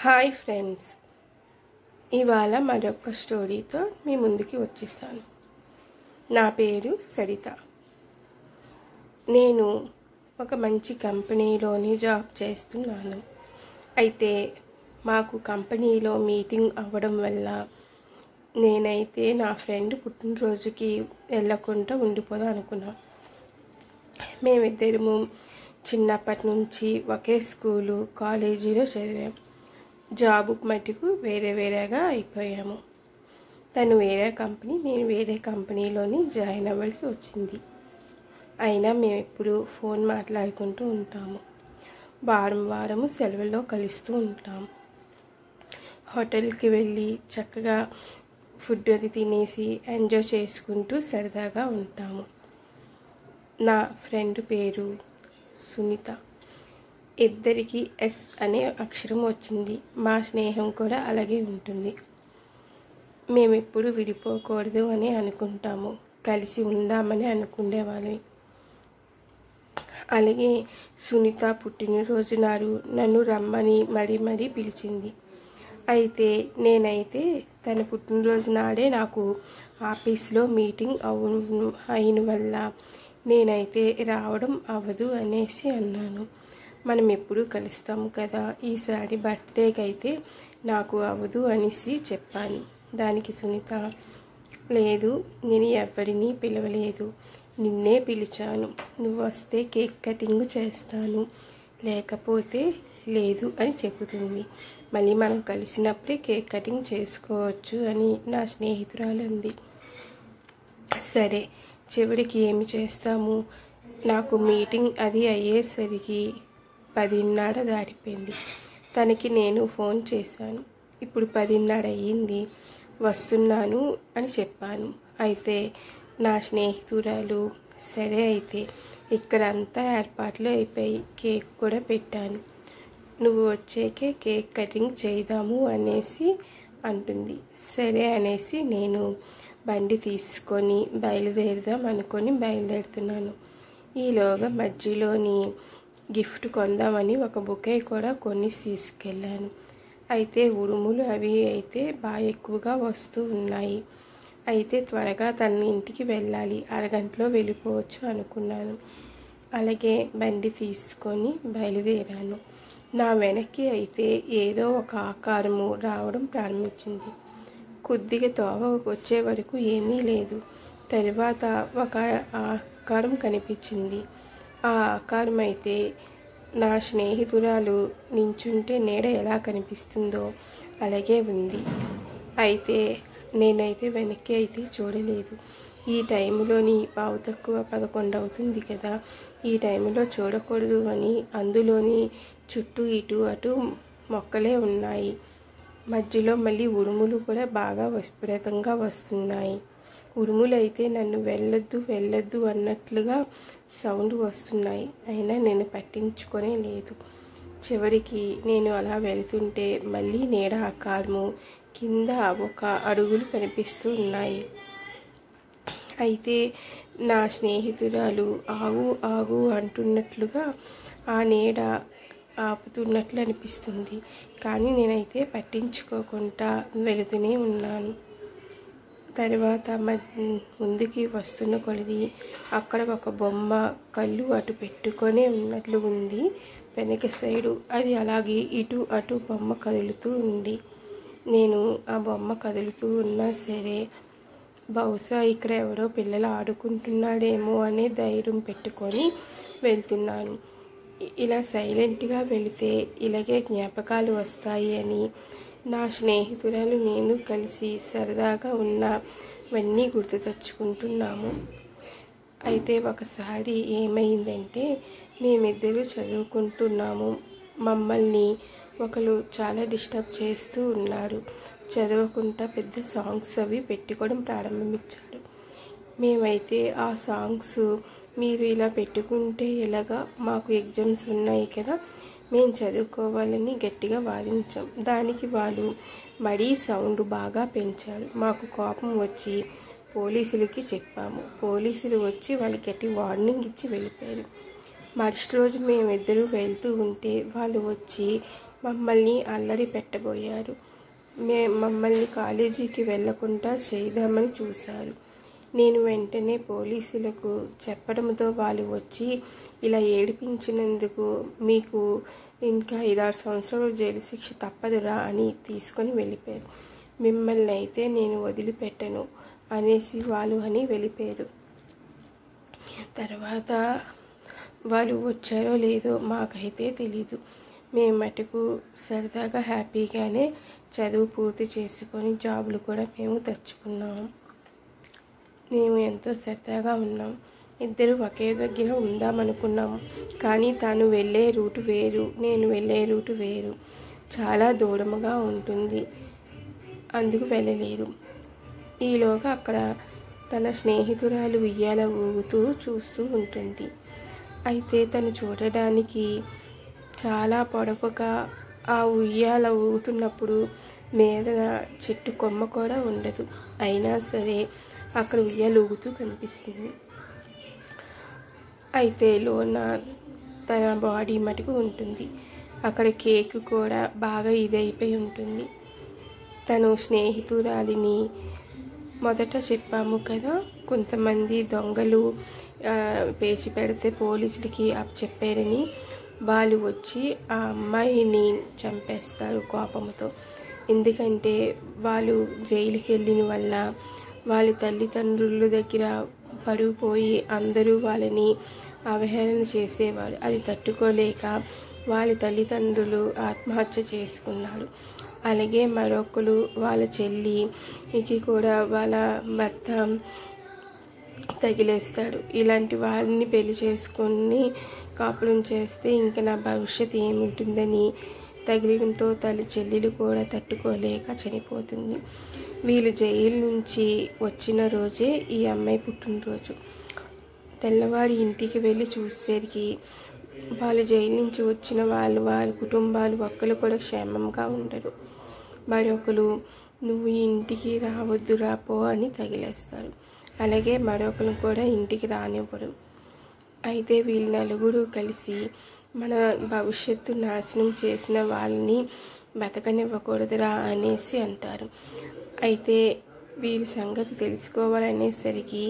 Hi friends, ఇవాళ మరొక స్టోరీతో మీ ముందుకి వచ్చేసాను. నా పేరు సరిత. నేను ఒక మంచి కంపెనీలోని జాబ్ చేస్తున్నాను. అయితే మాకు కంపెనీలో మీటింగ్ అవ్వడం వల్ల నేనైతే నా ఫ్రెండ్ పుట్టినరోజుకి వెళ్ళకుండా ఉండిపోదాం అనుకున్నాను. మేమిద్దరము చిన్నప్పటి నుంచి ఒకే స్కూలు కాలేజీలో చదివాము. జాబుకు మటుకు వేరేగా అయిపోయాము. తను వేరే కంపెనీ, నేను వేరే కంపెనీలోని జాయిన్ అవ్వాల్సి వచ్చింది. అయినా మేము ఎప్పుడు ఫోన్ మాట్లాడుకుంటూ ఉంటాము. వారము సెలవుల్లో కలుస్తూ ఉంటాము. హోటల్కి వెళ్ళి చక్కగా ఫుడ్ అది తినేసి ఎంజాయ్ చేసుకుంటూ సరదాగా ఉంటాము. నా ఫ్రెండ్ పేరు సునీత. ఇద్దరికి ఎస్ అనే అక్షరం వచ్చింది. మా స్నేహం కూడా అలాగే ఉంటుంది. మేమెప్పుడు విడిపోకూడదు అని అనుకుంటాము, కలిసి ఉందామని అనుకునేవాళ్ళం. అలాగే సునీత పుట్టినరోజు నాడు నన్ను రమ్మని మరీ పిలిచింది. అయితే నేనైతే తన పుట్టినరోజు నాడే నాకు ఆఫీస్లో మీటింగ్ అయిన వల్ల నేనైతే రావడం అవ్వదు అనేసి అన్నాను. మనం ఎప్పుడు కలుస్తాము కదా, ఈసారి బర్త్డేకి అయితే నాకు అవ్వదు అనేసి చెప్పాను. దానికి సునీత, లేదు, నేను ఎవరిని పిలవలేదు, నిన్నే పిలిచాను. నువ్వు వస్తే కేక్ కటింగ్ చేస్తాను, లేకపోతే లేదు అని చెబుతుంది. మళ్ళీ మనం కలిసినప్పుడే కేక్ కటింగ్ చేసుకోవచ్చు అని నా స్నేహితురాలు అంది. సరే, చివరికి ఏమి చేస్తాము, నాకు మీటింగ్ అది అయ్యేసరికి 10:30 దాటిపోయింది. తనకి నేను ఫోన్ చేశాను. ఇప్పుడు 10:30 అయ్యింది, వస్తున్నాను అని చెప్పాను. అయితే నా స్నేహితురాలు, సరే అయితే ఇక్కడ అంతా ఏర్పాట్లు అయిపోయి కేక్ కూడా పెట్టాను, నువ్వు వచ్చేకే కేక్ కటింగ్ చేద్దాము అనేసి అంటుంది. సరే అనేసి నేను బండి తీసుకొని బయలుదేరుతున్నాను. ఈలోగా మధ్యలోని గిఫ్ట్ కొందామని ఒక బొకే కూడా కొని తీసుకెళ్ళాను. అయితే ఉరుములు అవి అయితే బాగా ఎక్కువగా వస్తూ ఉన్నాయి. అయితే త్వరగా తన ఇంటికి వెళ్ళాలి, అరగంటలో వెళ్ళిపోవచ్చు అనుకున్నాను. అలాగే బండి తీసుకొని బయలుదేరాను. నా వెనక్కి అయితే ఏదో ఒక ఆకారము రావడం ప్రారంభించింది. కొద్దిగా తోవ వచ్చే వరకు ఏమీ లేదు. తర్వాత ఒక ఆకారం కనిపించింది. ఆ ఆకారం అయితే నా స్నేహితురాలు నించుంటే నీడ ఎలా కనిపిస్తుందో అలాగే ఉంది. అయితే నేనైతే వెనక్కి అయితే చూడలేదు. ఈ టైంలోని 11:15 అవుతుంది కదా, ఈ టైంలో చూడకూడదు అని అందులోని చుట్టూ ఇటు అటు మొక్కలే ఉన్నాయి. మధ్యలో మళ్ళీ ఉరుములు కూడా బాగా విపరీతంగా వస్తున్నాయి. ఉరుములు అయితే నన్ను వెళ్ళొద్దు అన్నట్లుగా సౌండ్ వస్తున్నాయి. అయినా నేను పట్టించుకొనే లేదు. చివరికి నేను అలా వెళుతుంటే మళ్ళీ నీడ ఆకారము కింద ఒక అడుగులు కనిపిస్తూ ఉన్నాయి. అయితే నా స్నేహితురాలు ఆగు అంటున్నట్లుగా ఆ నీడ ఆపుతున్నట్లు అనిపిస్తుంది. కానీ నేనైతే పట్టించుకోకుండా వెళుతూనే ఉన్నాను. తర్వాత ముందుకి వస్తున్న కొలది అక్కడ ఒక బొమ్మ కళ్ళు అటు పెట్టుకొని ఉన్నట్లు ఉంది. వెనక సైడు అది అలాగే ఇటు అటు బొమ్మ కదులుతూ ఉంది. నేను ఆ బొమ్మ కదులుతూ ఉన్నా సరే, బహుశా ఇక్కడ ఎవరో పిల్లలు ఆడుకుంటున్నాడేమో అనే ధైర్యం పెట్టుకొని వెళ్తున్నాను. ఇలా సైలెంట్గా వెళితే ఇలాగే జ్ఞాపకాలు వస్తాయి అని నా స్నేహితురాలు నేను కలిసి సరదాగా ఉన్నవన్నీ గుర్తు తెచ్చుకుంటున్నాము. అయితే ఒకసారి ఏమైందంటే, మేమిద్దరూ చదువుకుంటున్నాము. మమ్మల్ని ఒకరు చాలా డిస్టర్బ్ చేస్తూ ఉన్నారు. చదవకుండా పెద్ద సాంగ్స్ అవి పెట్టుకోవడం ప్రారంభించారు. మేమైతే ఆ సాంగ్స్ మీరు ఇలా పెట్టుకుంటే ఎలాగా, మాకు ఎగ్జామ్స్ ఉన్నాయి కదా, మేము చదువుకోవాలని గట్టిగా వాదించాం. దానికి వాళ్ళు మరీ సౌండ్ బాగా పెంచారు. మాకు కోపం వచ్చి పోలీసులకి చెప్పాము. పోలీసులు వచ్చి వాళ్ళకి గట్టి వార్నింగ్ ఇచ్చి వెళ్ళిపోయారు. మరుసటి రోజు మేమిద్దరూ వెళ్తూ ఉంటే వాళ్ళు వచ్చి మమ్మల్ని అల్లరి పెట్టబోయారు. మమ్మల్ని కాలేజీకి వెళ్లకుండా చేద్దామని చూశారు. నేను వెంటనే పోలీసులకు చెప్పడంతో వాళ్ళు వచ్చి ఇలా ఏడిపించినందుకు మీకు ఇంకా 5-6 సంవత్సరాలు జైలు శిక్ష తప్పదురా అని తీసుకొని వెళ్ళిపోయారు. మిమ్మల్ని అయితే నేను వదిలిపెట్టను అనేసి వాళ్ళు అని వెళ్ళిపోయారు. తర్వాత వాళ్ళు వచ్చారో లేదో మాకైతే తెలీదు. మేము మటుకు సరదాగా హ్యాపీగానే చదువు పూర్తి చేసుకొని జాబులు కూడా మేము తెచ్చుకున్నాము. మేము ఎంతో సరదాగా ఉన్నాం. ఇద్దరు ఒకే దగ్గర ఉందామనుకున్నాము. కానీ తను వెళ్ళే రూటు వేరు, నేను వెళ్ళే రూటు వేరు, చాలా దూరముగా ఉంటుంది. అందుకు వెళ్ళలేదు. ఈలోగా అక్కడ తన స్నేహితురాలు ఉయ్యాల ఊగుతూ చూస్తూ ఉంటుంది. అయితే తను చూడడానికి చాలా పొడవుగా ఆ ఉయ్యాల ఊగుతున్నప్పుడు మీద చెట్టు కొమ్మ కూడా ఉండదు. అయినా సరే అక్కడ ఉయ్యాల ఊగుతూ కనిపిస్తుంది. అయితే లోన తన బాడీ మటుకు ఉంటుంది. అక్కడ కేక్ కూడా బాగా ఇదైపోయి ఉంటుంది. తను స్నేహితురాలిని మొదట చెప్పాము కదా, కొంతమంది దొంగలు పేచి పెడితే పోలీసులకి చెప్పారని. వాళ్ళు వచ్చి ఆ అమ్మాయిని చంపేస్తారు కోపంతో. ఎందుకంటే వాళ్ళు జైలుకి వెళ్ళిన వల్ల వాళ్ళ తల్లిదండ్రుల దగ్గర పడిపోయి అందరూ వాళ్ళని అవహేళన చేసేవారు. అది తట్టుకోలేక వాళ్ళ తల్లిదండ్రులు ఆత్మహత్య చేసుకున్నారు. అలాగే మరొకరు వాళ్ళ చెల్లికి కూడా వాళ్ళ భర్త తగిలేస్తాడు. ఇలాంటి వాళ్ళని పెళ్లి చేసుకొని కాపురం చేస్తే ఇంకా నా భవిష్యత్తు ఏముంటుందని తగిలింతో తల్లి చెల్లెలు కూడా తట్టుకోలేక చనిపోతుంది. వీళ్ళు జైలు నుంచి వచ్చిన రోజే ఈ అమ్మాయి పుట్టినరోజు. తెల్లవారి ఇంటికి వెళ్ళి చూసేసరికి వాళ్ళు జైలు నుంచి వచ్చిన వాళ్ళ కుటుంబాలు ఒక్కరు కూడా క్షేమంగా ఉండరు. మరొకరు నువ్వు ఇంటికి రావద్దు రాపో అని తగిలేస్తారు. అలాగే మరొకరు కూడా ఇంటికి రానివ్వరు. అయితే వీళ్ళు నలుగురు కలిసి మన భవిష్యత్తు నాశనం చేసిన వాళ్ళని బతకనివ్వకూడదురా అనేసి అంటారు. అయితే వీరి సంగతి తెలుసుకోవాలనేసరికి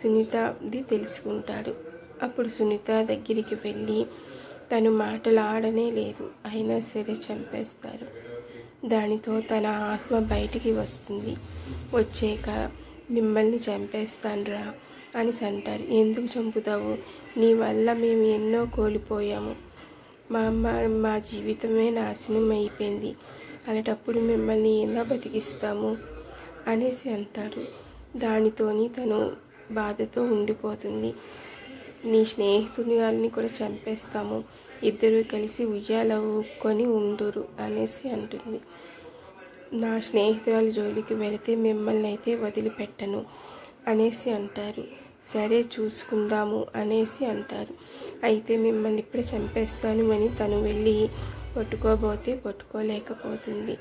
సునీతది తెలుసుకుంటాడు. అప్పుడు సునీత దగ్గరికి వెళ్ళి తను మాటలు ఆడనే లేదు, అయినా సరే చంపేస్తారు. దానితో తన ఆత్మ బయటికి వస్తుంది. వచ్చాక మిమ్మల్ని చంపేస్తానురా అని అంటారు. ఎందుకు చంపుతావు? నీ వల్ల మేము ఎన్నో కోల్పోయాము. మా జీవితమే నాశనం అయిపోయింది. అలాంటప్పుడు మిమ్మల్ని ఎలా బతికిస్తాము అనేసి అంటారు. దానితోని తను బాధతో ఉండిపోతుంది. నీ స్నేహితుని కూడా చంపేస్తాము, ఇద్దరు కలిసి ఉయ్యాల ఊక్కొని ఉండురు అనేసి అంటుంది. నా స్నేహితురాల జోలికి వెళితే మిమ్మల్ని అయితే వదిలిపెట్టను అనేసి అంటారు. సరే చూసుకుందాము అనేసి అంటారు. అయితే మిమ్మల్ని ఇప్పుడే చంపేస్తాను అని తను వెళ్ళి పట్టుకోబోతే పట్టుకోలేకపోతుంది.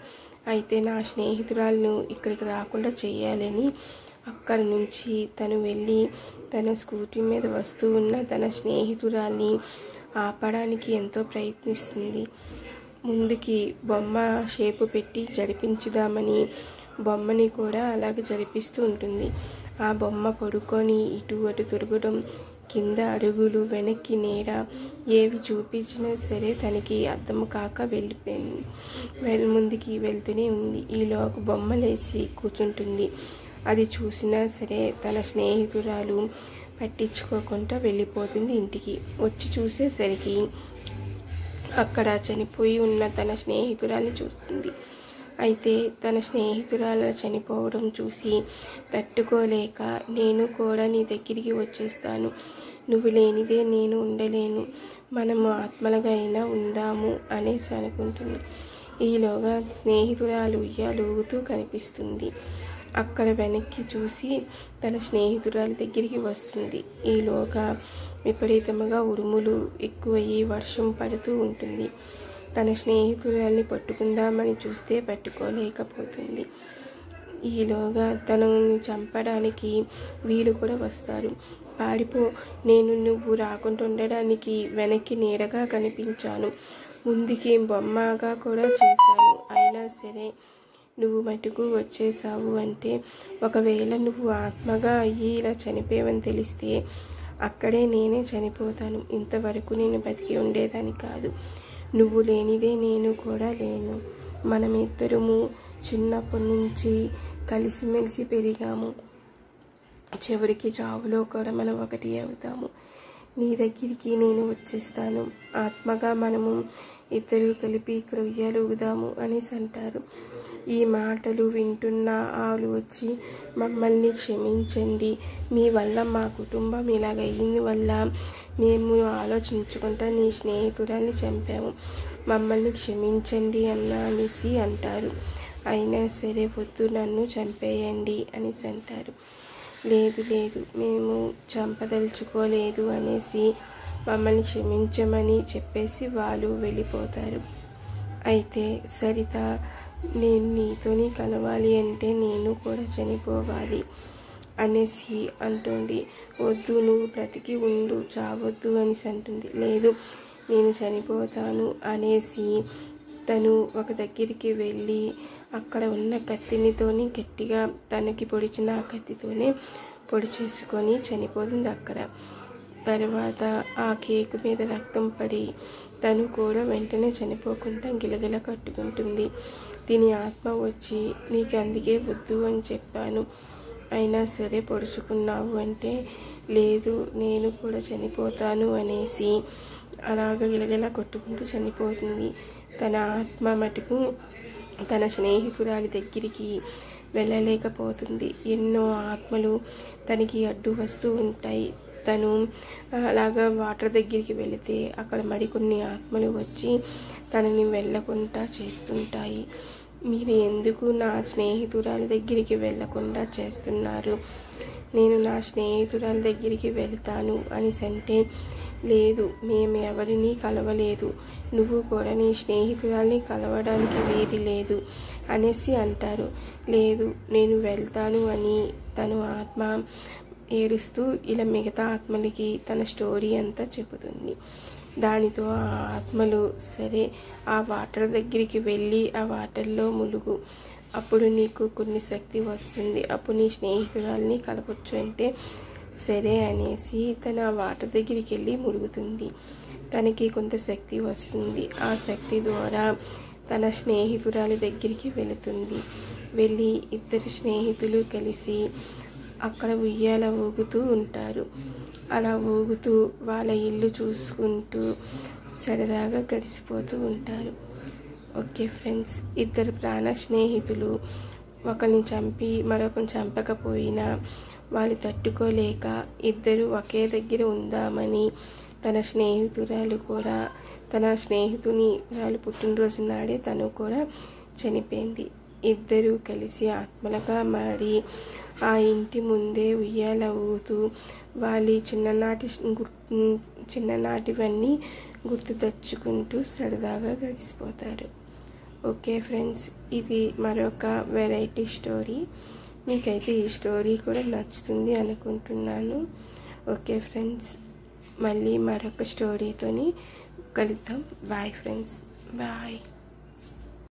అయితే నా స్నేహితురాలను ఇక్కడికి రాకుండా చేయాలని అక్కడి నుంచి తను వెళ్ళి తన స్కూటీ మీద వస్తూ ఉన్న తన స్నేహితురాల్ని ఆపడానికి ఎంతో ప్రయత్నిస్తుంది. ముందుకి బొమ్మ షేపు పెట్టి జరిపించుదామని బొమ్మని కూడా అలాగే జరిపిస్తూ ఉంటుంది. ఆ బొమ్మ పడుకొని ఇటు అటు తిరగడం, కింద అడుగులు, వెనక్కి నేర ఏవి చూపించినా సరే తనకి అర్థం కాక వెళ్ళిపోయింది. ముందుకి వెళ్తూనే ఉంది. ఈలోగా బొమ్మలేసి కూర్చుంటుంది. అది చూసినా సరే తన స్నేహితురాలు పట్టించుకోకుండా వెళ్ళిపోతుంది ఇంటికి. వచ్చి చూసేసరికి అక్కడ చనిపోయి ఉన్న తన స్నేహితురాల్ని చూస్తుంది. అయితే తన స్నేహితురాలు చనిపోవడం చూసి తట్టుకోలేక నేను కూడా నీ దగ్గరికి వచ్చేస్తాను, నువ్వు లేనిదే నేను ఉండలేను, మనము ఆత్మలుగా అయినా ఉందాము అనేసి అనుకుంటుంది. ఈలోగా స్నేహితురాలు ఉయ్యాలూగుతూ కనిపిస్తుంది. అక్కడ వెనక్కి చూసి తన స్నేహితురాలి దగ్గరికి వస్తుంది. ఈలోగా విపరీతంగా ఉరుములు ఎక్కువయ్యి వర్షం పడుతూ ఉంటుంది. తన స్నేహితురాల్ని పట్టుకుందామని చూస్తే పట్టుకోలేకపోతుంది. ఈలోగా తనని చంపడానికి వీళ్ళు కూడా వస్తారు. పారిపో, నేను నువ్వు రాకుండా ఉండడానికి వెనక్కి నీడగా కనిపించాను, ముందుకి బొమ్మగా కూడా చేశాను. అయినా సరే నువ్వు మటుకు వచ్చేసావు అంటే, ఒకవేళ నువ్వు ఆత్మగా అయ్యి ఇలా చనిపోయావని తెలిస్తే అక్కడే నేనే చనిపోతాను. ఇంతవరకు నేను బతికి ఉండేదాన్ని కాదు. నువ్వు లేనిదే నేను కూడా లేను. మనమిద్దరము చిన్నప్పటి నుంచి కలిసిమెలిసి పెరిగాము. చివరికి చావులో కూడా మనం ఒకటి అవుతాము. నీ దగ్గరికి నేను వచ్చేస్తాను. ఆత్మగా మనము ఇద్దరు కలిపి ఇక్కడ ఉయ్యాలు ఊగుదాము అనేసి అంటారు. ఈ మాటలు వింటున్న వాళ్ళు వచ్చి, మమ్మల్ని క్షమించండి, మీ వల్ల మా కుటుంబం ఇలాగయ్యింది వల్ల మేము ఆలోచించుకుంటా నీ స్నేహితురాల్ని చంపాము, మమ్మల్ని క్షమించండి అనేసి అంటారు. అయినా సరే వద్దు, నన్ను చంపేయండి అనేసి అంటారు. లేదు లేదు, మేము చంపదలుచుకోలేదు అనేసి మమ్మల్ని క్షమించమని చెప్పేసి వాళ్ళు వెళ్ళిపోతారు. అయితే సరిత, నేను నీతోని కలవాలి అంటే నేను కూడా చనిపోవాలి అనేసి అంటుంది. వద్దు, నువ్వు బ్రతికి ఉండు, చావద్దు అనేసి అంటుంది. లేదు, నేను చనిపోతాను అనేసి తను ఒక దగ్గరికి వెళ్ళి అక్కడ ఉన్న కత్తినితోని గట్టిగా తనకి పొడిచిన ఆ కత్తితోనే పొడి చేసుకొని చనిపోతుంది అక్కడ. తర్వాత ఆ కేకు మీద రక్తం పడి తను కూడా వెంటనే చనిపోకుండా గిలగిల కట్టుకుంటుంది. దీని ఆత్మ వచ్చి, నీకు అందుకే వద్దు అని చెప్పాను, అయినా సరే పొడుచుకున్నావు అంటే, లేదు నేను కూడా చనిపోతాను అనేసి అలాగ గిలగిల కొట్టుకుంటూ చనిపోతుంది. తన ఆత్మ మటుకు తన స్నేహితురాలి దగ్గరికి వెళ్ళలేకపోతుంది. ఎన్నో ఆత్మలు తనకి అడ్డు వస్తూ ఉంటాయి. తను అలాగా వాటర్ దగ్గరికి వెళితే అక్కడ మరికొన్ని ఆత్మలు వచ్చి తనని వెళ్ళకుండా చేస్తుంటాయి. మీరు ఎందుకు నా స్నేహితురాలి దగ్గరికి వెళ్ళకుండా చేస్తున్నారు? నేను నా స్నేహితురాలి దగ్గరికి వెళ్తాను అనేసి అంటే, లేదు, మేము ఎవరిని కలవలేదు, నువ్వు కూడా నీ స్నేహితురాల్ని కలవడానికి వీలు లేదు అనేసి అంటారు. లేదు, నేను వెళ్తాను అని తను ఆత్మ ఏడుస్తూ ఇలా మిగతా ఆత్మలకి తన స్టోరీ అంతా చెబుతుంది. దానితో ఆ ఆత్మలు, సరే ఆ వాటర్ దగ్గరికి వెళ్ళి ఆ వాటర్లో ములుగు, అప్పుడు నీకు కొన్ని శక్తి వస్తుంది, అప్పుడు నీ స్నేహితురాల్ని కలవచ్చు అంటే, సరే అనేసి తను ఆ వాటర్ దగ్గరికి వెళ్ళి ములుగుతుంది. తనకి కొంత శక్తి వస్తుంది. ఆ శక్తి ద్వారా తన స్నేహితురాలి దగ్గరికి వెళుతుంది. వెళ్ళి ఇద్దరు స్నేహితులు కలిసి అక్కడ ఉయ్యాల ఊగుతూ ఉంటారు. అలా ఊగుతూ వాళ్ళ ఇల్లు చూసుకుంటూ సరదాగా గడిచిపోతూ ఉంటారు. ఓకే ఫ్రెండ్స్, ఇద్దరు ప్రాణ స్నేహితులు ఒకరిని చంపి మరొకరిని చంపకపోయినా వాళ్ళు తట్టుకోలేక ఇద్దరు ఒకే దగ్గర ఉందామని తన స్నేహితురాలు కూడా, తన స్నేహితుని వాళ్ళు పుట్టినరోజు నాడే తను కూడా చనిపోయింది. ఇద్దరు కలిసి ఆత్మలుగా మారి ఆ ఇంటి ముందే ఉయ్యాల ఊగుతూ వాళ్ళ చిన్ననాటివన్నీ గుర్తు తెచ్చుకుంటూ సరదాగా గడిచిపోతారు. ఓకే ఫ్రెండ్స్, ఇది మరొక వెరైటీ స్టోరీ. మీకైతే ఈ స్టోరీ కూడా నచ్చుతుంది అనుకుంటున్నాను. ఓకే ఫ్రెండ్స్, మళ్ళీ మరొక స్టోరీతోని కలుద్దాం. Bye friends, bye.